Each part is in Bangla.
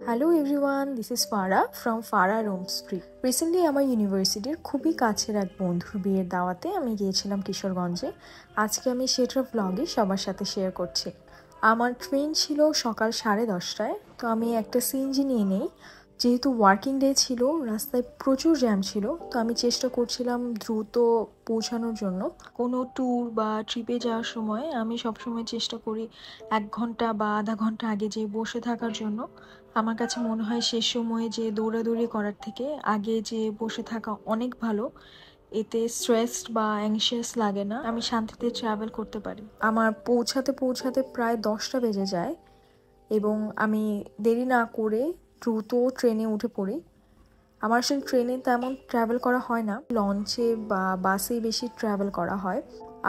Hello everyone, this is Farah from Farah room street. Recently আমার ইউনিভার্সিটির খুবই কাছের এক বন্ধুর বিয়ের দাওয়াতে আমি গিয়েছিলাম কিশোরগঞ্জে। আজকে আমি সেটার ভ্লগে সবার সাথে শেয়ার করছি। আমার ট্রেন ছিল সকাল 10:30টায়, তো আমি একটা সিএনজি নিয়ে নেই। যেহেতু ওয়ার্কিং ডে ছিল, রাস্তায় প্রচুর জ্যাম ছিল, তো আমি চেষ্টা করছিলাম দ্রুত পৌঁছানোর জন্য। কোনো ট্যুর বা ট্রিপে যাওয়ার সময় আমি সবসময় চেষ্টা করি 1 ঘন্টা বা আধা ঘন্টা আগে যেয়ে বসে থাকার জন্য। আমার কাছে মনে হয় শেষ সময়ে যে দৌড়াদৌড়ি করার থেকে আগে যে বসে থাকা অনেক ভালো। এতে স্ট্রেসড বা অ্যাংশিয়াস লাগে না, আমি শান্তিতে ট্রাভেল করতে পারি। আমার পৌঁছাতে পৌঁছাতে প্রায় 10টা বেজে যায় এবং আমি দেরি না করে দ্রুত ট্রেনে উঠে পড়ি। আমার আসলে ট্রেনে তেমন ট্রাভেল করা হয় না, লঞ্চে বা বাসে বেশি ট্রাভেল করা হয়।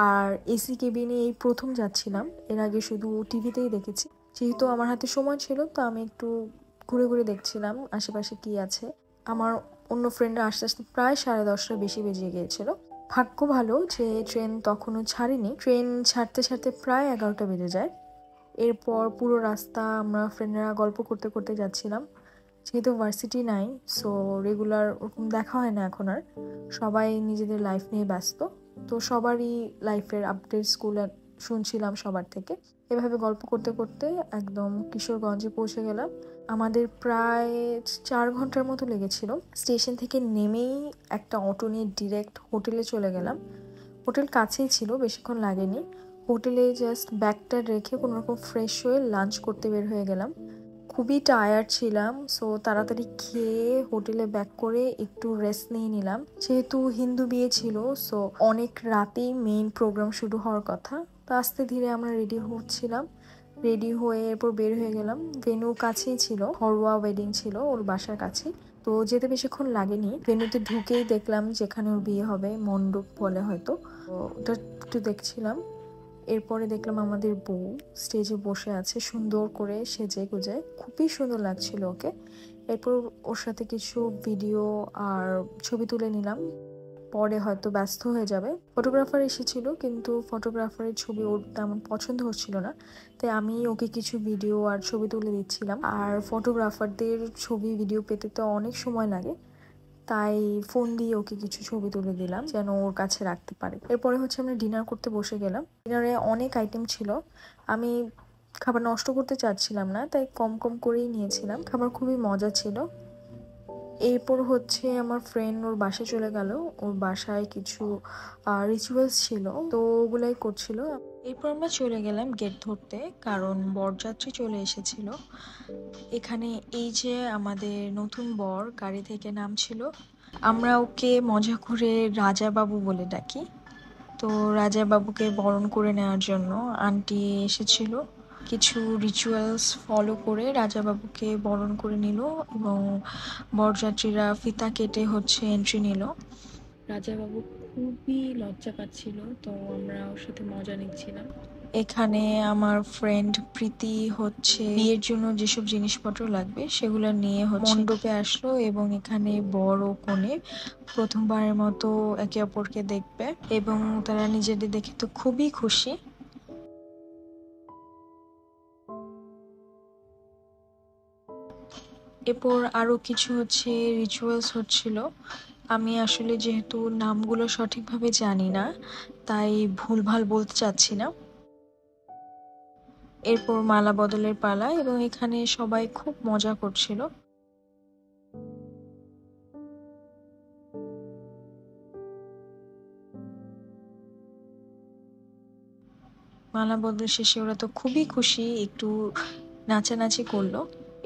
আর এসি কেবিনে এই প্রথম যাচ্ছিলাম, এর আগে শুধু টিভিতেই দেখেছি। যেহেতু আমার হাতে সময় ছিল, তো আমি একটু ঘুরে ঘুরে দেখছিলাম আশেপাশে কি আছে। আমার অন্য ফ্রেন্ডরা আস্তে আস্তে প্রায় 10:30টার বেশি বেজে গিয়েছিল। ভাগ্য ভালো যে ট্রেন তখনও ছাড়েনি। ট্রেন ছাড়তে ছাড়তে প্রায় 11টা বেজে যায়। এরপর পুরো রাস্তা আমরা ফ্রেন্ডরা গল্প করতে করতে যাচ্ছিলাম। যেহেতু ভার্সিটি নাই, সো রেগুলার ওরকম দেখা হয় না এখন আর। সবাই নিজেদের লাইফ নিয়ে ব্যস্ত, তো সবারই লাইফের আপডেটসগুলো শুনছিলাম সবার থেকে। এভাবে গল্প করতে করতে একদম কিশোরগঞ্জে পৌঁছে গেলাম। আমাদের প্রায় 4 ঘন্টার মতো লেগেছিল। স্টেশন থেকে নেমেই একটা অটো নিয়ে ডিরেক্ট হোটেলে চলে গেলাম। হোটেল কাছেই ছিল, বেশিক্ষণ লাগেনি। হোটেলে জাস্ট ব্যাগটা রেখে কোনোরকম ফ্রেশ হয়ে লাঞ্চ করতে বের হয়ে গেলাম। খুবই টায়ার্ড ছিলাম, সো তাড়াতাড়ি খেয়ে হোটেলে ব্যাক করে একটু রেস্ট নিয়ে নিলাম। যেহেতু হিন্দু বিয়ে ছিল, সো অনেক রাতেই মেইন প্রোগ্রাম শুরু হওয়ার কথা। তো আস্তে ধীরে আমরা রেডি হচ্ছিলাম। রেডি হয়ে এরপর বের হয়ে গেলাম। ভেন্যু কাছেই ছিল, ঘরোয়া ওয়েডিং ছিল ওর বাসার কাছে। তো যেতে বেশিক্ষণ লাগেনি। ভেন্যুতে ঢুকেই দেখলাম যেখানে ওর বিয়ে হবে, মণ্ডপ বলে হয়তো, তো ওটা একটু দেখছিলাম। এরপরে দেখলাম আমাদের বউ স্টেজে বসে আছে সুন্দর করে সেজে গুজে, খুবই সুন্দর লাগছিল ওকে। এরপর ওর সাথে কিছু ভিডিও আর ছবি তুলে নিলাম। পরে হয়তো ব্যস্ত হয়ে যাবে। ফটোগ্রাফার এসেছিল, কিন্তু ফটোগ্রাফারের ছবি ওর তেমন পছন্দ হচ্ছিল না, তাই আমি ওকে কিছু ভিডিও আর ছবি তুলে দিচ্ছিলাম। আর ফটোগ্রাফারদের ছবি ভিডিও পেতে তো অনেক সময় লাগে, তাই ফোন দিয়ে ওকে কিছু ছবি তুলে দিলাম যেন ওর কাছে রাখতে পারে। এরপরে হচ্ছে আমরা ডিনার করতে বসে গেলাম। ডিনারে অনেক আইটেম ছিল, আমি খাবার নষ্ট করতে চাচ্ছিলাম না, তাই কম কম করেই নিয়েছিলাম। খাবার খুবই মজা ছিল। এরপর হচ্ছে আমার ফ্রেন্ড ওর বাসায় চলে গেল। ওর বাসায় কিছু রিচুয়ালস ছিল, তো ওগুলাই করছিল। এরপর আমরা চলে গেলাম গেট ধরতে, কারণ বরযাত্রী চলে এসেছিল। এখানে এই যে আমাদের নতুন বর গাড়ি থেকে নামছিল, আমরা ওকে মজা করে রাজা বাবু বলে ডাকি। তো রাজা বাবুকে বরণ করে নেওয়ার জন্য আন্টি এসেছিল। কিছু রিচুয়ালস ফলো করে রাজা বাবুকে বরণ করে নিল এবং বরযাত্রীরা ফিতা কেটে হচ্ছে এন্ট্রি নিল। রাজা বাবু খুবই লজ্জা পাচ্ছিল, তো আমরা ওর সাথে মজা নিচ্ছিলাম। এখানে আমার ফ্রেন্ড প্রীতি হচ্ছে বিয়ের জন্য যেসব জিনিসপত্র লাগবে সেগুলো নিয়ে হচ্ছে মণ্ডপে আসলো এবং এখানে বর ও কনে প্রথমবারের মতো একে অপরকে দেখবে এবং তারা নিজেদের দেখে তো খুবই খুশি। এরপর আরো কিছু হচ্ছে রিচুয়ালস হচ্ছিল। আমি আসলে যেহেতু নামগুলো সঠিকভাবে জানি না, তাই ভুলভাল বলতে চাচ্ছি না। এরপর মালা বদলের পালা এবং এখানে সবাই খুব মজা করছিল। মালা বদল শেষে ওরা তো খুবই খুশি, একটু নাচানাচি করলো।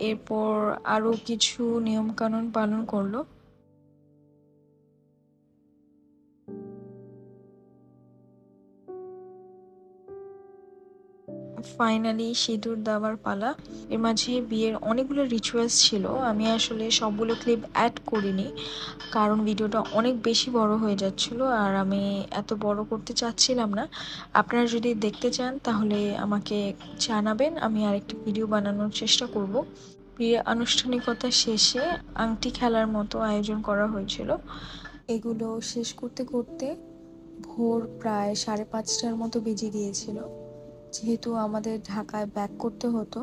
এরপর আরো কিছু নিয়ম কানুন পালন করলো। ফাইনালি সিঁদুর দেওয়ার পালা। এর মাঝে বিয়ের অনেকগুলো রিচুয়ালস ছিল, আমি আসলে সবগুলো ক্লিপ অ্যাড করিনি, কারণ ভিডিওটা অনেক বেশি বড় হয়ে যাচ্ছিল আর আমি এত বড় করতে চাচ্ছিলাম না। আপনারা যদি দেখতে চান তাহলে আমাকে জানাবেন, আমি আরেকটি ভিডিও বানানোর চেষ্টা করব। বিয়ের আনুষ্ঠানিকতা শেষে আংটি খেলার মতো আয়োজন করা হয়েছিল। এগুলো শেষ করতে করতে ভোর প্রায় 5:30টার মতো বেজে গিয়েছিল। যেহেতু আমাদের ঢাকায় ব্যাক করতে হতো,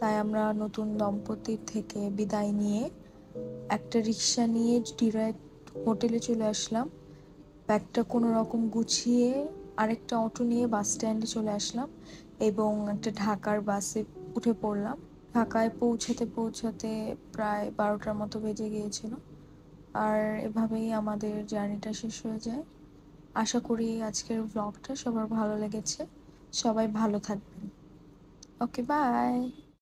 তাই আমরা নতুন দম্পতির থেকে বিদায় নিয়ে একটা রিক্সা নিয়ে ডিরেক্ট হোটেলে চলে আসলাম। ব্যাগটা কোনো রকম গুছিয়ে আরেকটা অটো নিয়ে বাস স্ট্যান্ডে চলে আসলাম এবং একটা ঢাকার বাসে উঠে পড়লাম। ঢাকায় পৌঁছাতে পৌঁছাতে প্রায় 12টার মতো বেজে গিয়েছিল। আর এভাবেই আমাদের জার্নিটা শেষ হয়ে যায়। আশা করি আজকের ব্লগটা সবার ভালো লেগেছে। সবাই ভালো থাকবেন। ওকে, বাই।